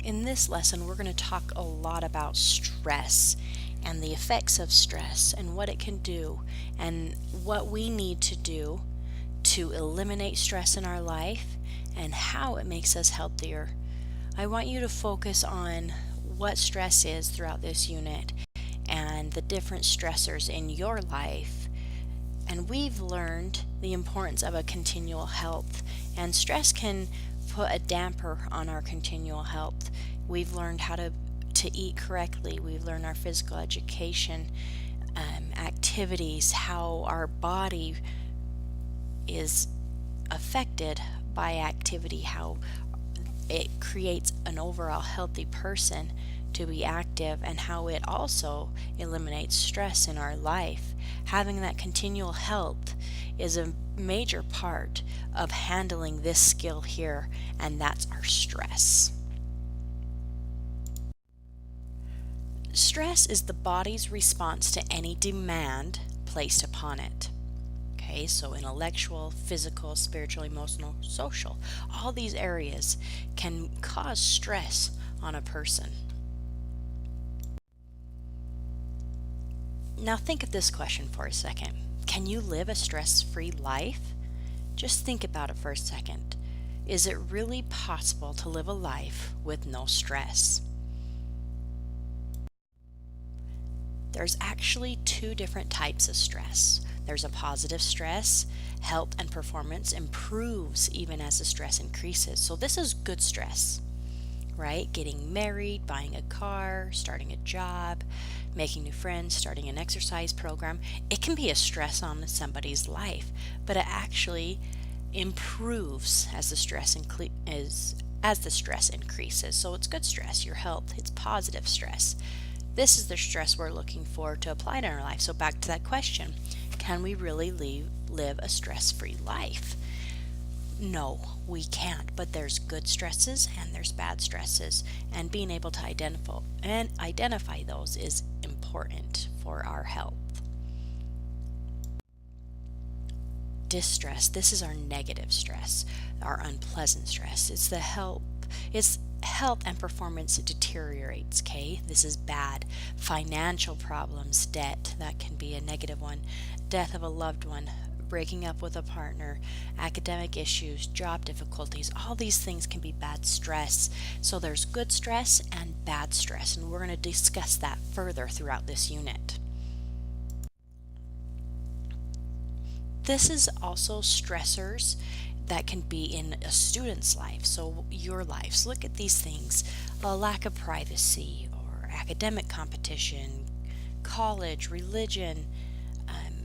In this lesson, we're going to talk a lot about stress and the effects of stress and what it can do and what we need to do to eliminate stress in our life and how it makes us healthier. I want you to focus on what stress is throughout this unit and the different stressors in your life. And we've learned the importance of a continual health, and stress can put a damper on our continual health. We've learned how to eat correctly. We've learned our physical education, activities, how our body is affected by activity, how it creates an overall healthy person to be active, and how it also eliminates stress in our life. Having that continual health is a major part of handling this skill here, and that's our stress. Stress is the body's response to any demand placed upon it. Okay, so intellectual, physical, spiritual, emotional, social, all these areas can cause stress on a person. Now think of this question for a second. Can you live a stress-free life? Just think about it for a second. Is it really possible to live a life with no stress? There's actually two different types of stress. There's a positive stress. Health and performance improves even as the stress increases. So this is good stress, right? Getting married, buying a car, starting a job, making new friends, starting an exercise program. It can be a stress on somebody's life, but it actually improves as the stress increases. So it's good stress, your health. It's positive stress. This is the stress we're looking for to apply to our life. So back to that question, can we really live a stress-free life? No, we can't, but there's good stresses and there's bad stresses, and being able to identify those is important for our health. Distress, this is our negative stress, our unpleasant stress. It's health and performance deteriorates, okay? This is bad. Financial problems, debt, that can be a negative one. Death of a loved one, breaking up with a partner, academic issues, job difficulties, all these things can be bad stress. So there's good stress and bad stress, and we're going to discuss that further throughout this unit. This is also stressors that can be in a student's life, so your life. So look at these things: a lack of privacy or academic competition, college, religion,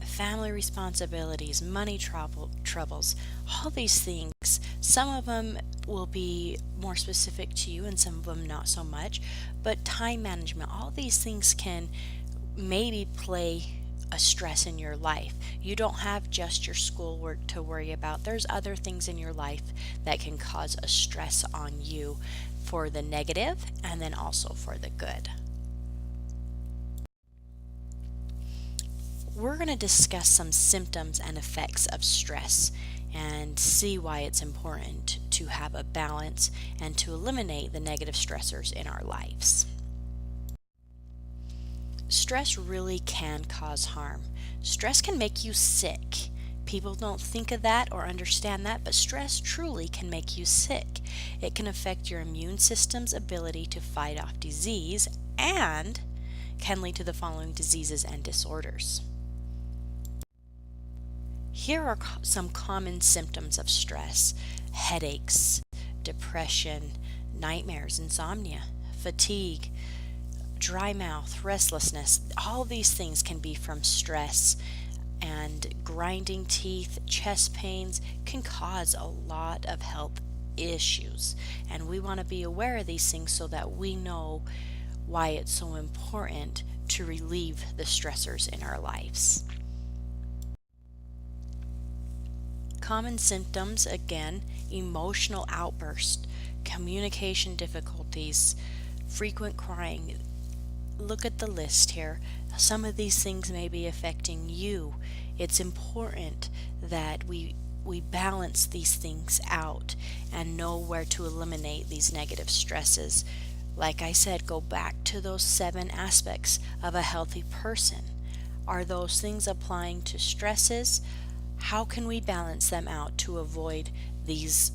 family responsibilities, money troubles, all these things. Some of them will be more specific to you and some of them not so much, but time management, all these things can maybe play a stress in your life. You don't have just your schoolwork to worry about. There's other things in your life that can cause a stress on you for the negative and then also for the good. We're going to discuss some symptoms and effects of stress and see why it's important to have a balance and to eliminate the negative stressors in our lives. Stress really can cause harm. Stress can make you sick. People don't think of that or understand that, but stress truly can make you sick. It can affect your immune system's ability to fight off disease and can lead to the following diseases and disorders. Here are some common symptoms of stress: headaches, depression, nightmares, insomnia, fatigue, dry mouth, restlessness. All these things can be from stress, and grinding teeth, chest pains can cause a lot of health issues. And we want to be aware of these things so that we know why it's so important to relieve the stressors in our lives. Common symptoms, again: emotional outburst, communication difficulties, frequent crying. Look at the list here. Some of these things may be affecting you. It's important that we we balance these things out and know where to eliminate these negative stresses. Like I said, go back to those 7 aspects of a healthy person. Are those things applying to stresses? How can we balance them out to avoid these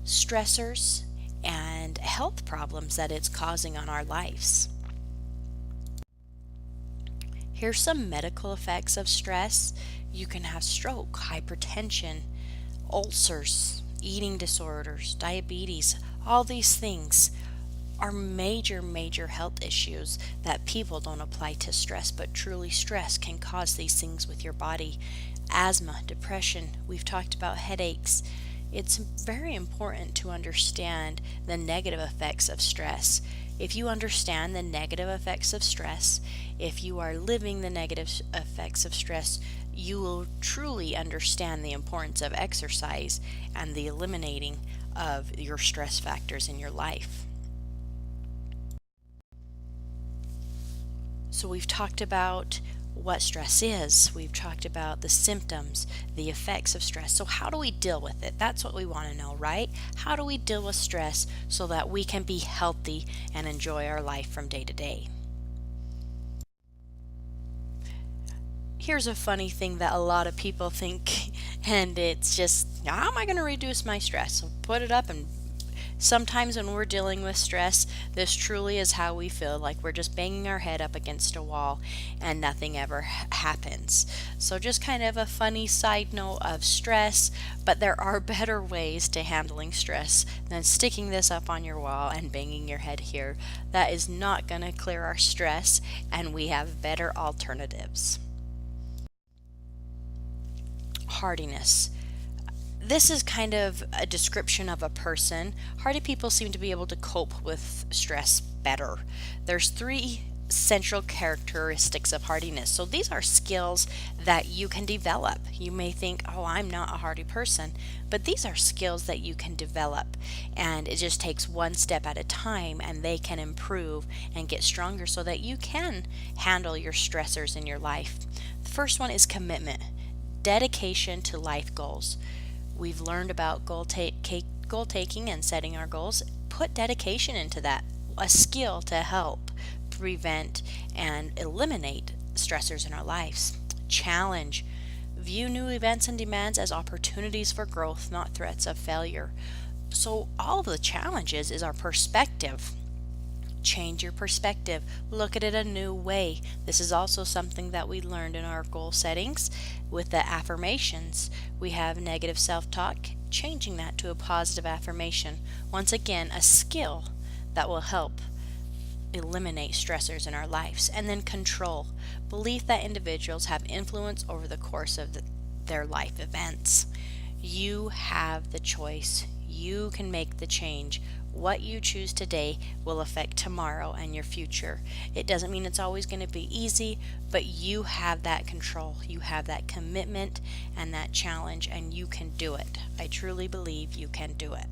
stressors and health problems that it's causing on our lives? Here's some medical effects of stress. You can have stroke, hypertension, ulcers, eating disorders, diabetes. All these things are major health issues that people don't apply to stress, but truly stress can cause these things with your body. Asthma, depression, we've talked about headaches. It's very important to understand the negative effects of stress. If you understand the negative effects of stress, if you are living the negative effects of stress, you will truly understand the importance of exercise and the eliminating of your stress factors in your life. So we've talked about what stress is. We've talked about the symptoms, the effects of stress. So how do we deal with it? That's what we want to know, right? How do we deal with stress so that we can be healthy and enjoy our life from day to day? Here's a funny thing that a lot of people think, and it's just, how am I going to reduce my stress? So put it up, and sometimes when we're dealing with stress, this truly is how we feel, like we're just banging our head up against a wall and nothing ever happens. So just kind of a funny side note of stress, but there are better ways to handling stress than sticking this up on your wall and banging your head here. That is not going to clear our stress, and we have better alternatives. Hardiness. This is kind of a description of a person. Hardy people seem to be able to cope with stress better. There's 3 central characteristics of hardiness. So these are skills that you can develop. You may think, oh, I'm not a hardy person, but these are skills that you can develop, and it just takes one step at a time, and they can improve and get stronger so that you can handle your stressors in your life. The first one is commitment, dedication to life goals. We've learned about goal taking and setting our goals. Put dedication into that, a skill to help prevent and eliminate stressors in our lives. Challenge. View new events and demands as opportunities for growth, not threats of failure. So all of the challenges is our perspective. Change your perspective. Look at it a new way. This is also something that we learned in our goal settings with the affirmations. We have negative self-talk, changing that to a positive affirmation. Once again, a skill that will help eliminate stressors in our lives. And then control. Belief that individuals have influence over the course of their life events. You have the choice. You can make the change. What you choose today will affect tomorrow and your future. It doesn't mean it's always going to be easy, but you have that control. You have that commitment and that challenge, and you can do it. I truly believe you can do it.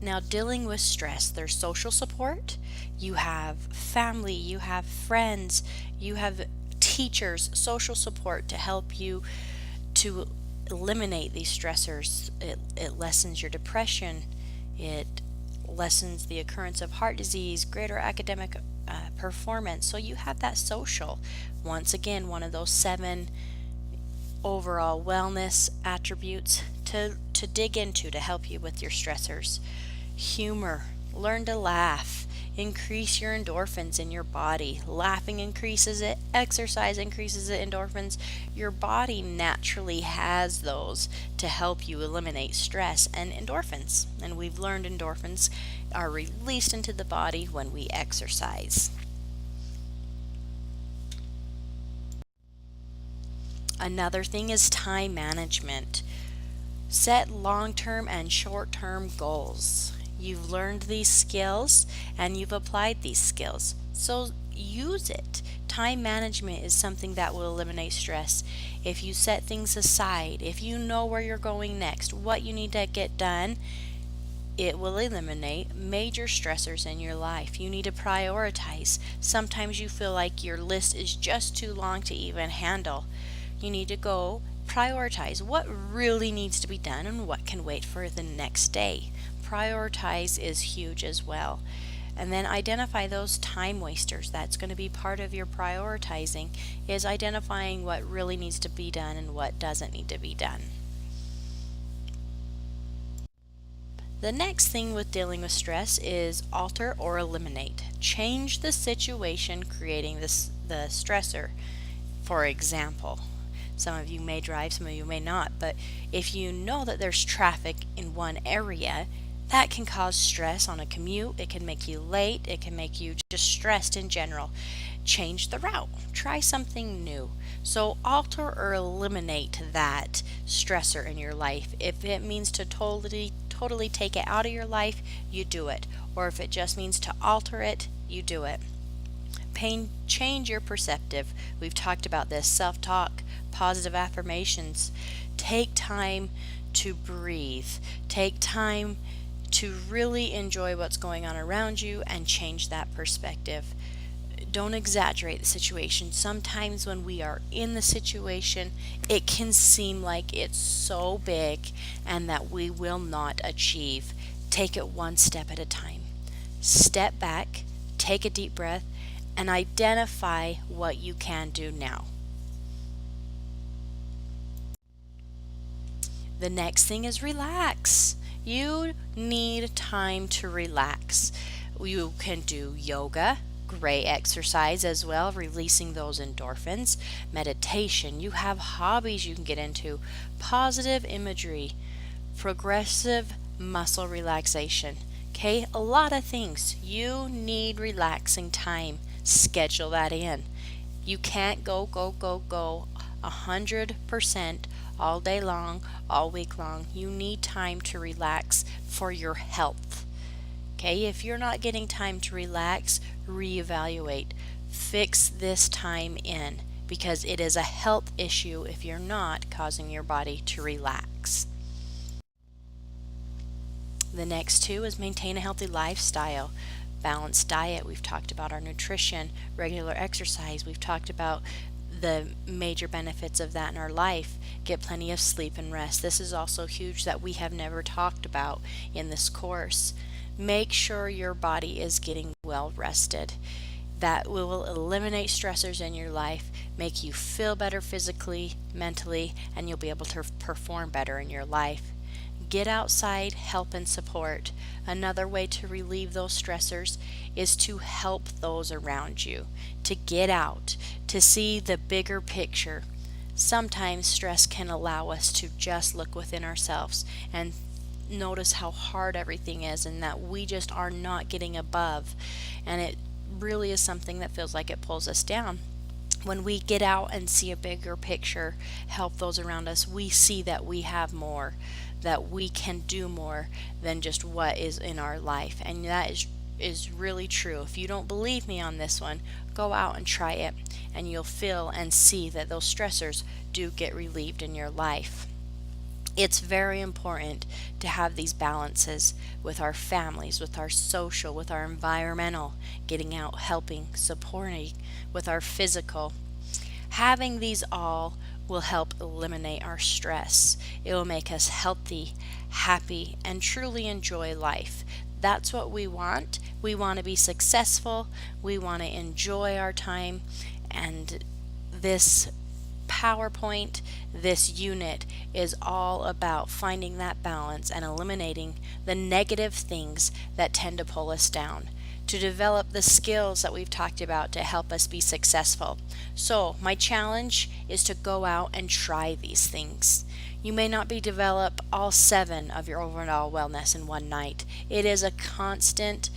Now, dealing with stress, there's social support. You have family, you have friends, you have teachers, social support to help you to eliminate these stressors. It lessens your depression. It lessens the occurrence of heart disease, greater academic performance. So you have that social. Once again, one of those 7 overall wellness attributes to dig into to help you with your stressors. Humor. Learn to laugh. Increase your endorphins in your body. Laughing increases it. Exercise increases the endorphins. Your body naturally has those to help you eliminate stress and endorphins. And we've learned endorphins are released into the body when we exercise. Another thing is time management. Set long-term and short-term goals. You've learned these skills and you've applied these skills. So use it. Time management is something that will eliminate stress. If you set things aside, if you know where you're going next, what you need to get done, it will eliminate major stressors in your life. You need to prioritize. Sometimes you feel like your list is just too long to even handle. You need to go Prioritize what really needs to be done and what can wait for the next day. Prioritize is huge as well. And then identify those time wasters. That's going to be part of your prioritizing, is identifying what really needs to be done and what doesn't need to be done. The next thing with dealing with stress is alter or eliminate. Change the situation creating the stressor. For example, some of you may drive, some of you may not, but if you know that there's traffic in one area, that can cause stress on a commute. It can make you late. It can make you just stressed in general. Change the route. Try something new. So alter or eliminate that stressor in your life. If it means to totally take it out of your life, you do it. Or if it just means to alter it, you do it. Change your perspective. We've talked about this. Self-talk, positive affirmations. Take time to breathe. Take time to really enjoy what's going on around you and change that perspective. Don't exaggerate the situation. Sometimes when we are in the situation, it can seem like it's so big and that we will not achieve. Take it one step at a time. Step back, take a deep breath, and identify what you can do now. The next thing is relax. You need time to relax. You can do yoga, great exercise as well, releasing those endorphins, meditation. You have hobbies you can get into, positive imagery, progressive muscle relaxation. Okay, a lot of things. You need relaxing time. Schedule that in. You can't go 100% all day long, all week long. You need time to relax for your health. Okay, if you're not getting time to relax, reevaluate. Fix this time in, because it is a health issue if you're not causing your body to relax. The next two is maintain a healthy lifestyle. Balanced diet, we've talked about our nutrition, regular exercise, we've talked about the major benefits of that in our life. Get plenty of sleep and rest. This is also huge that we have never talked about in this course. Make sure your body is getting well rested. That will eliminate stressors in your life, make you feel better physically, mentally, and you'll be able to perform better in your life. Get outside, help and support. Another way to relieve those stressors is to help those around you, to get out, to see the bigger picture. Sometimes stress can allow us to just look within ourselves and notice how hard everything is and that we just are not getting above. And it really is something that feels like it pulls us down. When we get out and see a bigger picture, help those around us, we see that we have more, that we can do more than just what is in our life. And that is really true. If you don't believe me on this one, go out and try it, and you'll feel and see that those stressors do get relieved in your life. It's very important to have these balances with our families, with our social, with our environmental, getting out, helping, supporting, with our physical. Having these all will help eliminate our stress. It will make us healthy, happy, and truly enjoy life. That's what we want. We want to be successful. We want to enjoy our time. And this PowerPoint, this unit is all about finding that balance and eliminating the negative things that tend to pull us down, to develop the skills that we've talked about to help us be successful. So my challenge is to go out and try these things. You may not be develop all 7 of your overall wellness in one night. It is a constant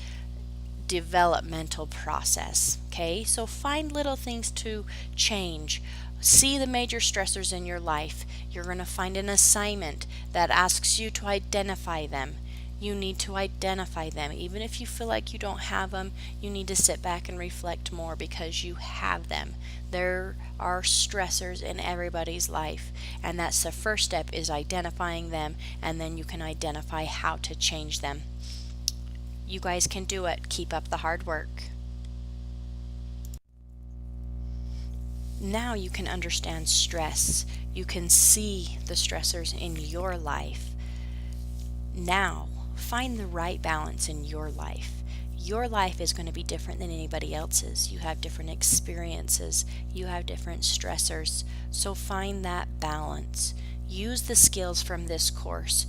developmental process. Okay, so find little things to change. See the major stressors in your life. You're going to find an assignment that asks you to identify them. You need to identify them. Even if you feel like you don't have them, you need to sit back and reflect more because you have them. There are stressors in everybody's life, and that's the first step, is identifying them, and then you can identify how to change them. You guys can do it. Keep up the hard work. now you can understand stress. You can see the stressors in your life. Now, find the right balance in your life. Your life is going to be different than anybody else's. You have different experiences, you have different stressors. So find that balance. Use the skills from this course,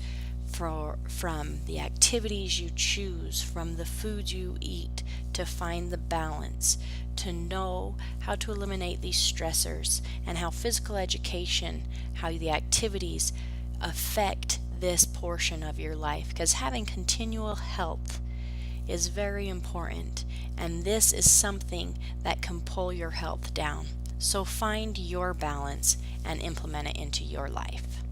from the activities you choose, from the foods you eat, to find the balance, to know how to eliminate these stressors, and how physical education, how the activities affect this portion of your life. Because having continual health is very important, and this is something that can pull your health down. So find your balance and implement it into your life.